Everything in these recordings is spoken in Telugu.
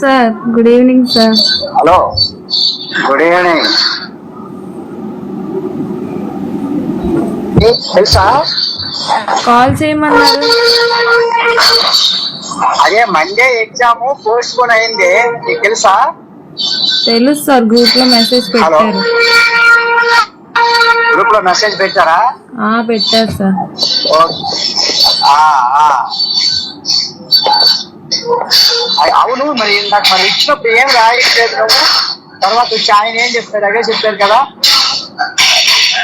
Sir good evening sir. Hello, good evening. తెలుసా కాల్ చేయమన్నారు. అదే మండే ఎగ్జామ్ పోస్ట్ పోన్ అయింది, నీకు తెలుసా? తెలుసు సార్, గ్రూప్ లో మెసేజ్ పెట్టారు. గ్రూప్ లో మెసేజ్ పెట్టారా? పెట్టారు సార్. అవును, మరి ఇందాక మరి ఇచ్చినప్పుడు ఏం రాయట్లేదు నువ్వు. తర్వాత వచ్చి ఆయన ఏం చెప్తాడు, అదే చెప్పారు కదా.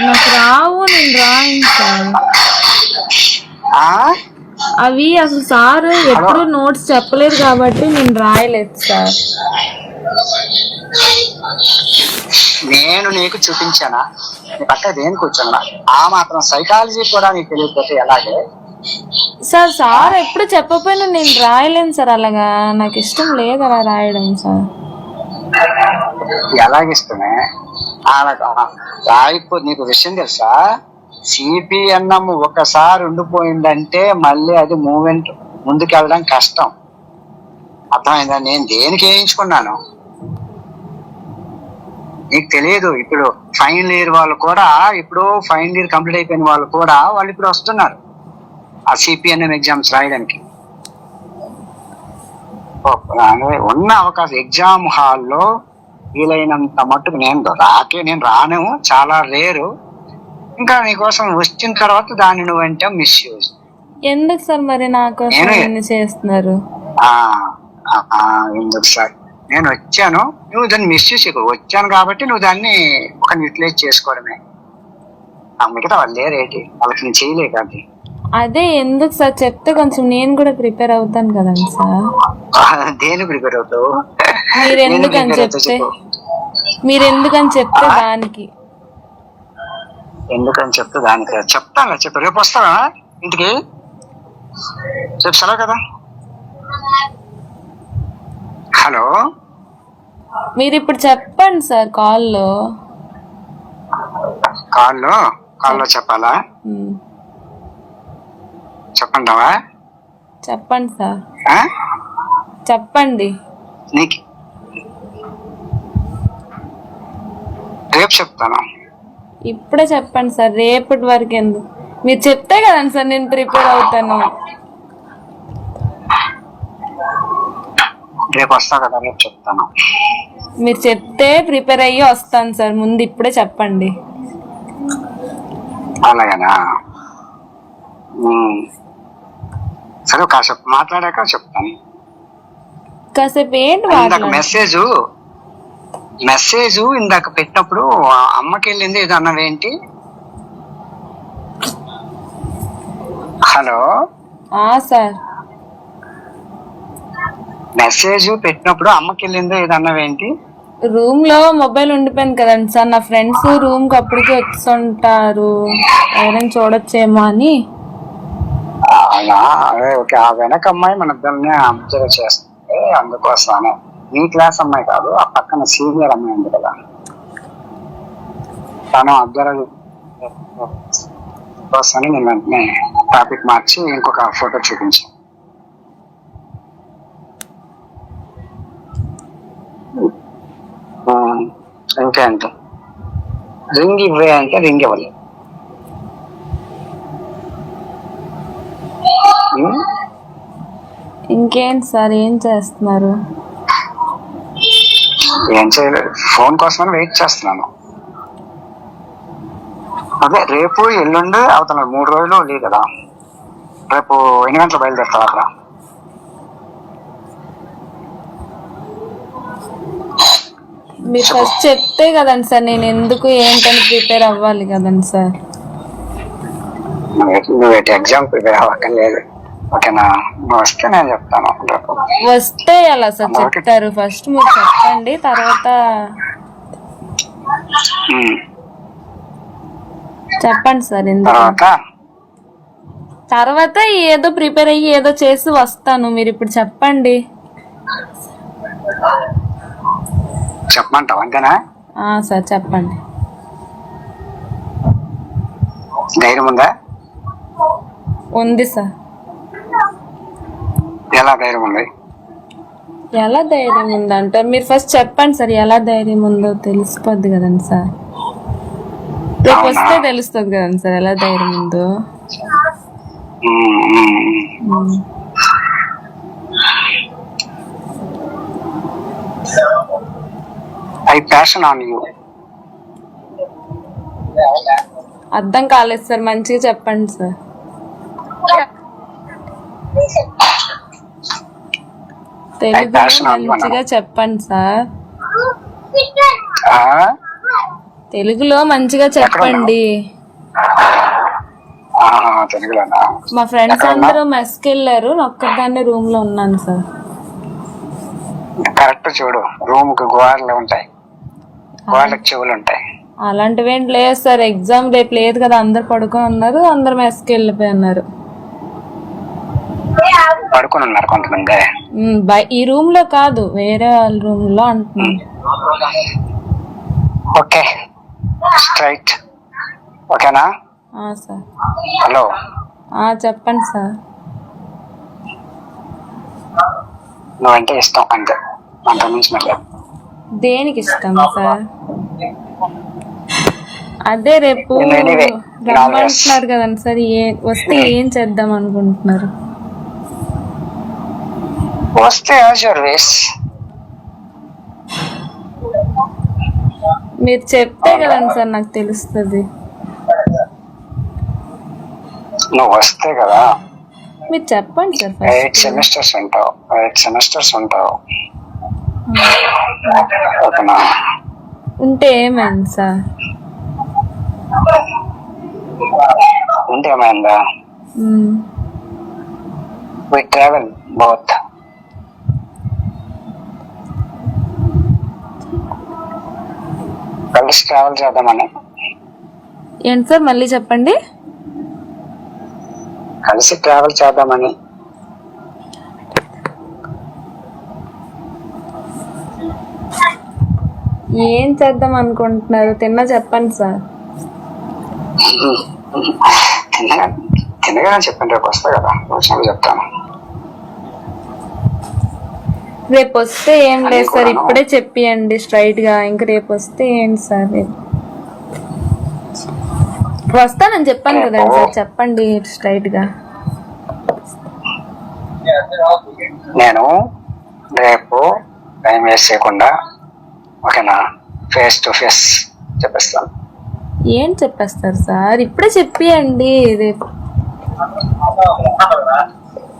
నాకు రావు, నేను రాయను సార్. అవి అసలు సార్ ఎప్పుడు నోట్స్ చెప్పలేదు కాబట్టి నేను రాయలేదు సార్. నేను నీకు చూపించానా? నీ పక్క దేనికి కూర్చున్నా? ఆ మాత్రం సైకాలజీ కూడా నీకు తెలియకపోతే ఎలాగే సార్? సార్ ఎప్పుడు చెప్పకపోయినా నేను రాయలేను సార్. అలాగా నాకు ఇష్టం లేదు అలా రాయడం సార్. ఎలాగిష్టమే రాయిపోతే. నీకు విషయం తెలుసా? సిపిఎన్ఎం ఒకసారి ఉండిపోయిందంటే మళ్ళీ అది మూవ్మెంట్ ముందుకెళ్ళడం కష్టం. అర్థమైందా? నేను దేనికి వేయించుకున్నాను నీకు తెలియదు. ఇప్పుడు ఫైనల్ ఇయర్ వాళ్ళు కూడా, ఇప్పుడు ఫైనల్ ఇయర్ కంప్లీట్ అయిపోయిన వాళ్ళు కూడా వాళ్ళు ఇప్పుడు వస్తున్నారు ఆ సిపిఎన్ఎం ఎగ్జామ్స్ రాయడానికి. ఉన్న అవకాశం ఎగ్జామ్ హాల్లో వీలైనంత మట్టుకు నేను రాను, చాలా రేరు. ఇంకా నీకోసం వచ్చిన తర్వాత దాన్ని నువ్వంటే మిస్యూజ్ ఎందుకు సార్? మరి నాకు చేస్తున్నారు ఎందుకు సార్? నేను వచ్చాను, నువ్వు దాన్ని మిస్యూజ్ వచ్చాను కాబట్టి నువ్వు దాన్ని ఒక యూటిలైజ్ చేసుకోవడమే. మిగతా వాళ్ళు లేరేటి, వాళ్ళకి నేను చేయలేక. అది అదే ఎందుకు సార్ చెప్తే కొంచెం నేను కూడా ప్రిపేర్ అవుతాను కదండి సార్. దేని ప్రిపేర్ అవుతావు? మీరెందుకని చెప్తే దానికి. ఎందుకని చెప్తే దానికి చెప్తాను. చెప్పు, రేపు వస్తావా ఇంటికి? రేపు సెలవు కదా. హలో, మీరు ఇప్పుడు చెప్పండి సార్. కాల్లో చెప్పాలా? చెప్పంటావా? చెప్పండి సార్, చెప్పండి. నీకు రేపు చెప్తాను. ఇప్పుడే చెప్పండి సార్. రేపటి వరకు ఎందుకు? మీరు చెప్తే కదండి సార్ నేను ప్రిపేర్ అవుతాను. రేపు వస్తా కదా, రేపు చెప్తాను. మీరు చెప్తే ప్రిపేర్ అయ్యి వస్తాను సార్. ముందు ఇప్పుడే చెప్పండి. అలాగేనా? సరే, కాసేపు మాట్లాడాక చెప్తాను. కాసేపు ఏంటి మెసేజ్ ఇందాక పెట్టినప్పుడు అమ్మకి వెళ్ళింది ఏదో అన్నవేంటి? హలో సార్, మెసేజ్ పెట్టినప్పుడు అమ్మకి వెళ్ళిందో ఏదో అన్నవేంటి? రూమ్ లో మొబైల్ ఉండిపోయింది కదండి సార్. నా ఫ్రెండ్స్ రూమ్ కి అప్పటికి వచ్చుంటారు, ఎవరైనా చూడొచ్చేమో అని. ఓకే, ఆ వెనక అమ్మాయి మన ఇద్దరిని అబ్జర్వ్ చేస్తుంది, అందుకోసమే. నీ క్లాస్ అమ్మాయి కాదు, ఆ పక్కన సీనియర్ అమ్మాయి ఉంది కదా, తను అబ్జర్వ్ కోసమని నేను వెంటనే టాపిక్ మార్చి ఇంకొక ఫోటో చూపించాను. ఇంకే అంటే రింగ్ ఇవ్వే అంటే రింగ్ ఇవ్వలేదు. ఇంకేంటి సార్, ఏం చేస్తున్నారు? ఏం చేయలేదు, ఫోన్ కోసమని వెయిట్ చేస్తున్నాను. అదే రేపు ఎల్లుండి అవుతున్నాడు, 3 రోజులు లేదు కదా. రేపు ఎన్ని గంటలు బయలుదేరుతావు అక్కడ? మీరు ఫస్ట్ చెప్తే కదండి సార్ నేను ఎందుకు ఏంటని ప్రిపేర్ అవ్వాలి కదండి సార్. నువ్వు ఎగ్జామ్ ప్రిపేర్ అవ్వక్కర్లేదు, ఓకేనా? నువ్వు వస్తే నేను చెప్తాను. వస్తే ఎలా సార్ చెప్తారు? ఫస్ట్ మీరు చెప్పండి, తర్వాత చెప్పండి సార్. తర్వాత ఏదో ప్రిపేర్ అయ్యి ఏదో చేసి వస్తాను. మీరు ఇప్పుడు చెప్పండి. చెప్పమంటావు అంతేనా? సార్ చెప్పండి. ధైర్యం ఉందా? ఉంది సార్. ఎలా ధైర్యం ఉంది? ఎలా ధైర్యం ఉందంటారు? మీరు ఫస్ట్ చెప్పండి సార్, ఎలా ధైర్యం ఉందో తెలిసిపోద్ది కదండి సార్. రేపు అవునా? వస్తే తెలుస్తుంది కదండి సార్ ఎలా ధైర్యం ఉందో. Um. I passion on you. అర్థం కాలేదు సార్, మంచిగా చెప్పండి సార్. తెలుగులో passion on you మంచిగా చెప్పండి సార్. ఆ? తెలుగులో మంచిగా చెప్పండి. తెలుగులోనా? మా ఫ్రెండ్స్ ఎక్కడ ఉన్నావ్? అందరూ మెస్కి వెళ్ళారు, నేను ఒక్కదాన్ని రూమ్ లో ఉన్నాను సార్. కరెక్ట్ చూడు, రూమ్ కి గోడలు ఉంటాయి, గోడలకు చెవులు ఉంటాయి. అలాంటివి ఏంటి లేదు సార్, ఎగ్జామ్ రేపు లేదు కదా, అందరు పడుకొని ఉన్నారు, అందరు మెస్కి వెళ్ళిపోయి ఉన్నారు. పడుకొని ఉన్నారు కొంతమంది. ఈ రూమ్ లో కాదు, వేరే వాళ్ళ రూమ్ లో అంటున్నాను. Okay, straight. ఓకేనా? సార్. హలో, చెప్పండి సార్. నువ్వంటే ఇష్టం అంతే, అంత మించి లేదు. దేనికి ఇష్టం సార్? అదే రేపు Anyway, రమ్మంటున్నారు కదండి సార్, వస్తే ఏం చేద్దాం అనుకుంటున్నారు? వస్తే యాజ్ యువర్ వేస్. మీరు చెప్తే కదండి సార్ నాకు తెలుస్తుంది. నువ్వు వస్తే కదా. మీరు చెప్పండి సార్. 8 సెమిస్టర్స్ ఉంటావు, 8 సెమిస్టర్స్ ఉంటావు. ఓకేనా? ఉంటే ఏమైంది సార్? ఉంటే ఏమైందా? We travel both. కలిసి ట్రావెల్ చేద్దామని. ఏంటి సార్, మళ్ళీ చెప్పండి. కలిసి ట్రావెల్ చేద్దామని. ఏం చేద్దాం అనుకుంటున్నారు? తిన్నా చెప్పండి సార్. తినగా చెప్పండి, రేపు వస్తా కదా, వచ్చినప్పుడు చెప్తాను. రేపు వస్తే ఏం లేదు సార్, ఇప్పుడే చెప్పియండి స్ట్రైట్ గా. ఇంక రేపు వస్తే ఏంటి సార్? రేపు వస్తానని చెప్పాను కదండి సార్, చెప్పండి స్ట్రైట్ గా. నేను రేపు టైం వేస్ట్ చేయకుండా, ఓకేనా, ఫేస్ టు ఫేస్ చెప్పేస్తాను. ఏం చెప్పేస్తారు సార్? ఇప్పుడే చెప్పియండి. రేపు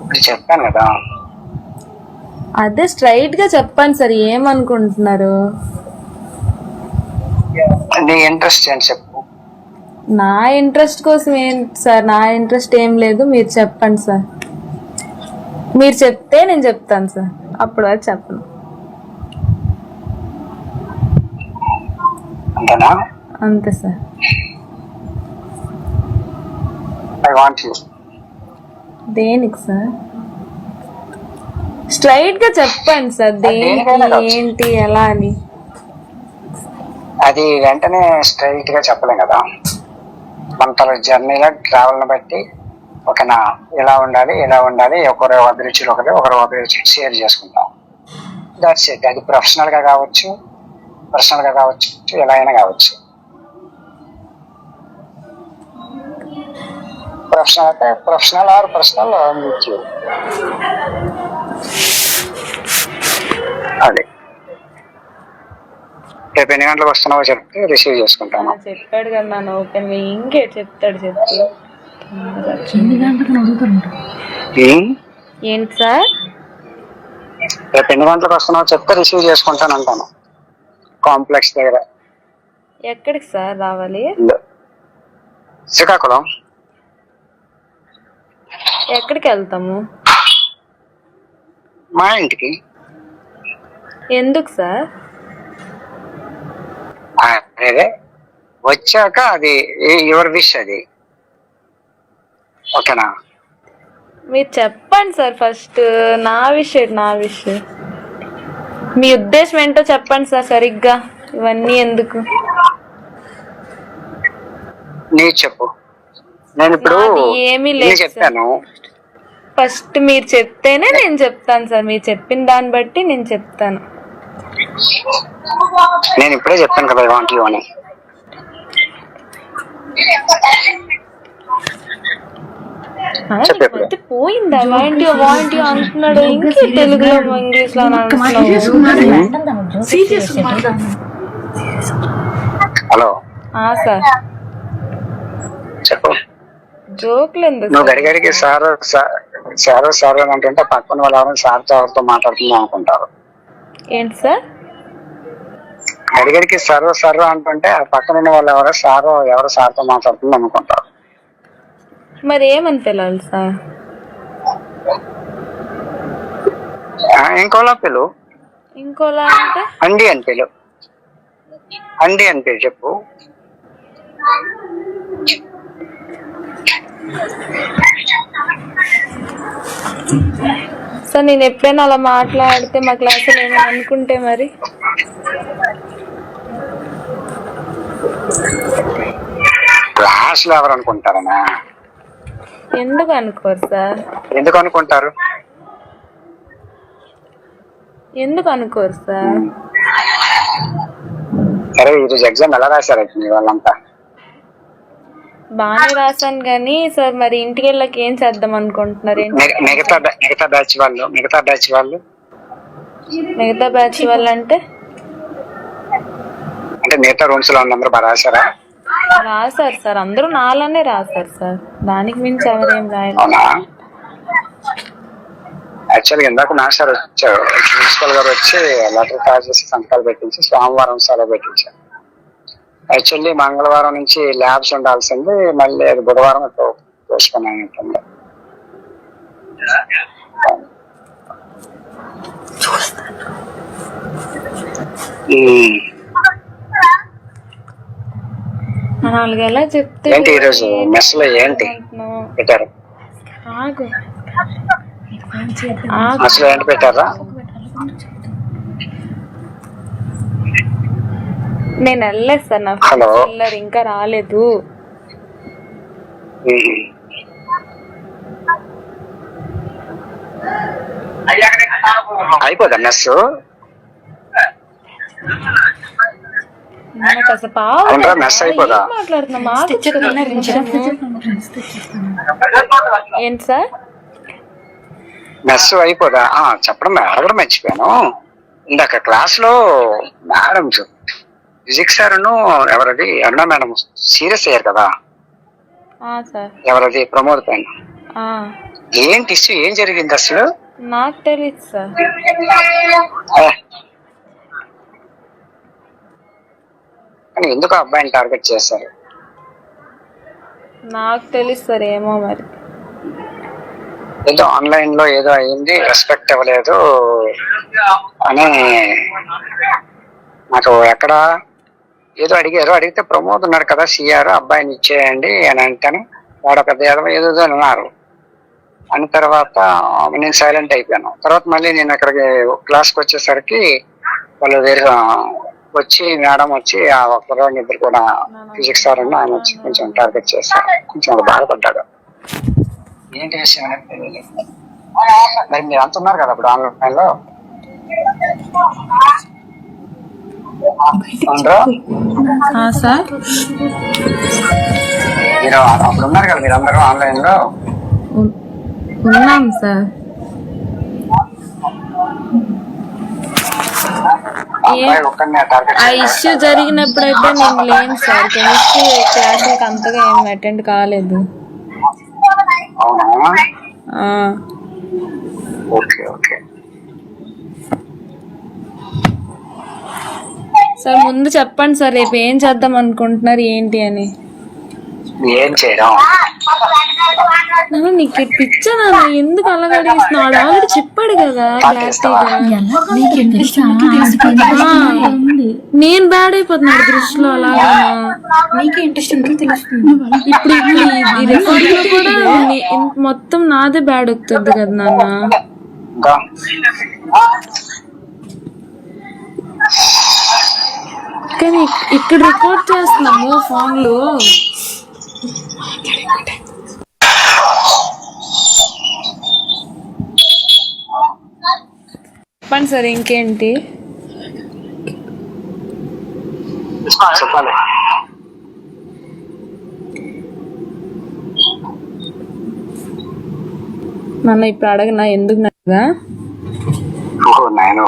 ఇప్పుడు చెప్పాను కదా. అదే స్ట్రైట్ గా చెప్పండి సార్, ఏమనుకుంటున్నారు? నీ ఇంట్రెస్ట్ ఏంటి చెప్పు. నా ఇంట్రెస్ట్ కోసం ఏంటి సార్? నా ఇంట్రెస్ట్ ఏం లేదు, మీరు చెప్పండి సార్. మీరు చెప్తే నేను చెప్తాను సార్, అప్పుడు అది చెప్పను. అంతేనా? అంతే సార్. I want you. దేనికి సార్? స్ట్రైట్ గా చెప్పండి సార్, దేనికి, ఏంటి, ఎలా అని. అది వెంటనే స్ట్రైట్ గా చెప్పలేం కదా, మన జర్నీలో ట్రావెల్ బట్టి, ఓకేనా, ఇలా ఉండాలి, ఇలా ఉండాలి, ఒకరి అభిరుచులు ఒకరి అభిరుచులు షేర్ చేసుకుంటాం. That's it. అది ప్రొఫెషనల్ గా కావచ్చు, పర్సనల్ గా కావచ్చు, ఎలా అయినా కావచ్చు. ప్రొఫెషనల్ అయితే ప్రొఫెషనల్, ఆర్ పర్సనల్ మ్యూచువల్. అది రేపు ఎన్ని గంటలకు వస్తున్నావో చెప్తే రిసీవ్ చేసుకుంటాను. చెప్పాడు కదా నన్ను ఓపెన్, ఇంకే చెప్తాడు చెప్పు. ఏంటి సార్? రేపు ఎన్ని గంటలకు వస్తున్నావో చెప్తే రిసీవ్ చేసుకుంటాను అంటాను. కాంప్లెక్స్ దగ్గర. ఎక్కడికి సార్ రావాలి? శ్రీకాకుళం. ఎక్కడికి వెళ్తాము? మా ఇంటికి. ఎందుకు సార్? అదే వచ్చాక, అది యువర్ విష్, అది ఓకేనా. మీరు చెప్పండి సార్ ఫస్ట్. నా విషయం మీ ఉద్దేశం ఏంటో చెప్పండి సార్ సరిగ్గా. ఇవన్నీ ఎందుకు? నీ చెప్పు. నేను ఇప్పుడు ఏమీ లేదు చెప్పాను. ఫస్ట్ మీరు చెప్తేనే నేను చెప్తాను సార్. మీరు చెప్పిన దాన్ని బట్టి నేను చెప్తాను. నేను ఇప్పుడే చెప్పాను కదా వాంట్ యూ అని. మధ్య పోయిందా వాంటి అంటున్నాడు, ఇంకే తెలుగులో ఇంగ్లీష్ లో హలో సార్. చెప్పు. జోక్లు ఎందుకు? నువ్వు గడిగడికి సారు సారు సారు అని అంటుంటే పక్కన వాళ్ళు ఎవరైనా సార్తో ఎవరితో మాట్లాడుతుందో అనుకుంటారు. ఏంటి సార్? గడిగడికి సర్వ అంటుంటే ఆ పక్కన ఉన్న వాళ్ళు ఎవరో సార్తో మాట్లాడుతుందో అనుకుంటారు. మరి ఏమని పిలవాలి సార్? ఇంకోలా పిలు. ఇంకోలా అంటే అండి అని పిలు. అండి అని పిలు. చెప్పు. సార్ నేను ఎప్పుడైనా అలా మాట్లాడితే మా క్లాసులో ఏమైనా అనుకుంటే మరి? క్లాసులో ఎవరు అనుకుంటారనా? ఎందుకు అనుకోరు సార్? ఎందుకు అనుకుంటారు? ఎందుకు అనుకోరు సార్? సరే ఈరోజు ఎగ్జామ్ ఎలా రాశారు మీ వాళ్ళంతా? బాగానే రాశాను కానీ సార్ మరి ఇంటికి వెళ్ళక ఏం చేద్దాం అనుకుంటున్నారు? మిగతా బ్యాచ్ వాళ్ళు మిగతా బ్యాచ్ వాళ్ళు అంటే మిగతా రూమ్స్ లో అందరూ బాగా రాశారా? రాశారు సార్, అందరూ నాలానే రాశారు సార్. దానికి మించి ఎవరేం రాయలేదు. యాక్చువల్గా ఇందాక మాస్టర్ వచ్చారు, ప్రిన్సిపల్ గారు వచ్చి లెటర్ పాస్ చేసి సంతకాలు పెట్టించి సోమవారం సెలవు పెట్టించారు. యాక్చువల్లీ మంగళవారం నుంచి ల్యాబ్స్ ఉండాల్సింది, మళ్ళీ అది బుధవారం పోస్ట్పోన్. నాలుగేలా చెప్తే ఏంటి ఈరోజు మెస్ లో ఏంటి పెట్టారు? మెస్ లో ఏంటి పెట్టారా? నేను వెళ్ళలేదు సార్, నా ఫ్రెండ్స్ ఇంకా రాలేదు. అయిపోదా మెస్? మెస్ అయిపోదా? ఏంటి సార్ మెస్ అయిపోదా? చెప్పడం అడగడం మర్చిపోయాను. ఇందాక క్లాస్ లో మేడం ఫిజిక్స్ సార్ ఎవరది అరుణ మేడం సీరియస్ అయ్యారు కదా, ఎవరది ప్రమోద్ పైన. ఏంటి ఇష్యూ, ఏం జరిగింది అసలు? నాకు తెలియదు సార్. కానీ ఎందుకు అబ్బాయిని టార్గెట్ చేస్తారు? నాకు తెలుసు సార్, ఏమో మరి. ఏదో ఆన్లైన్ లో ఏదో అయింది, రెస్పెక్ట్ ఇవ్వలేదు అని నాకు ఎక్కడ ఏదో అడిగితే ప్రమోద్ ఉన్నాడు కదా సిఆర్, అబ్బాయిని ఇచ్చేయండి అని అంటాను. వాడు పెద్ద ఏదో అన్నారు. అన్న తర్వాత నేను సైలెంట్ అయిపోయాను. తర్వాత మళ్ళీ నేను అక్కడికి క్లాస్కి వచ్చేసరికి వాళ్ళు వేరే వచ్చి మేడం వచ్చి ఆ ఒక్కరోజు ఇద్దరు కూడా ఫిజిక్స్ సార్ ఆయన వచ్చి కొంచెం టార్గెట్ చేస్తారు. కొంచెం బాధపడ్డాడు. ఏంటి విషయం అనేది తెలియలేదు. మరి మీరు అంత ఉన్నారు కదా ఇప్పుడు ఆన్లైన్ లో, మీరు అప్పుడు ఉన్నారు కదా మీరు అందరూ ఆన్లైన్ లో? ఉన్నాం సార్. ఆ ఇష్యూ జరిగినప్పుడైతే నేను లేను సార్, కెమిస్ట్రీ క్లాసులకు అంతగా ఏం అటెండ్ కాలేదు. సార్ ముందు చెప్పండి సార్, రేపు ఏం చేద్దాం అనుకుంటున్నారు ఏంటి అని? ఏం చేయడం నీకు పిచ్చనా? ఎందుకు అలా అడిగిస్తున్నాడు? ఆల్రెడీ చెప్పాడు కదా నేను బ్యాడ్ అయిపోతున్నాడు దృష్టిలో. అలాగా ఇప్పుడు ఈ రికార్డ్ లో కూడా మొత్తం నాదే బ్యాడ్ వస్తుంది కదా నాన్న. కానీ ఇక్కడ రికార్డ్ చేస్తున్నాము ఫోన్ లో. చెప్పండి సార్ ఇంకేంటి. చెప్పాలి. నన్ను ఇప్పుడు అడగనా, ఎందుకు నన్నగా ఓహో నేను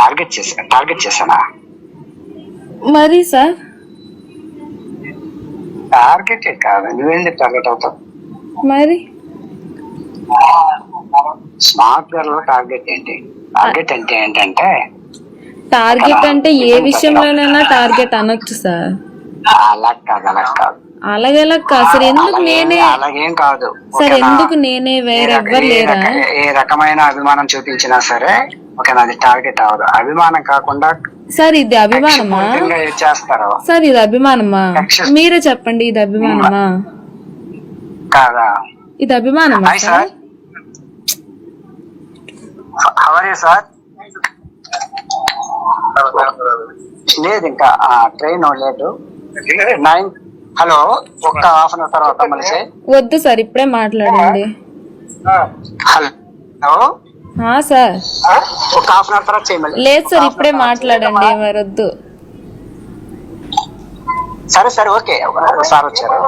టార్గెట్ చేశానా? మరి సార్ టార్గెట్ కాదు, నువ్వేంటి టార్గెట్ అవుతావు? మరి స్మార్ట్ గర్ల్ టార్గెట్ ఏంటి? టార్గెట్ అంటే ఏంటంటే టార్గెట్ అంటే ఏ విషయంలోనైనా టార్గెట్ అనొచ్చు సార్. అలా కాదు అలాగేలా కాదు సార్. ఎందుకు నేనే అలాగేం కాదు సార్, ఎందుకు నేనే, వేరెవ్వరు లేరా? ఏ రకమైన అభిమానం చూపించినా సరే ఓకేనా, అది టార్గెట్ అవ్వదు. అభిమానం కాకుండా సార్ ఇది అభిమానమా చేస్తారు సార్? ఇది అభిమానమా? మీరే చెప్పండి, ఇది అభిమానమా కాదా? ఇది అభిమానమా సార్? హవర్ సార్ లేదు, ఇంకా ట్రైన్ లేదు. 9 హలో, ఒక్క హాఫ్ అన్ అవర్ తర్వాత మళ్ళీ. వద్దు సార్, ఇప్పుడే మాట్లాడండి. హలో సార్ ఒక హాఫ్ అన్ అవర్ తర్వాత చేయమని. లేదు సార్, ఇప్పుడే మాట్లాడండి, మరి వద్దు. సరే ఓకే, సార్ వచ్చారు.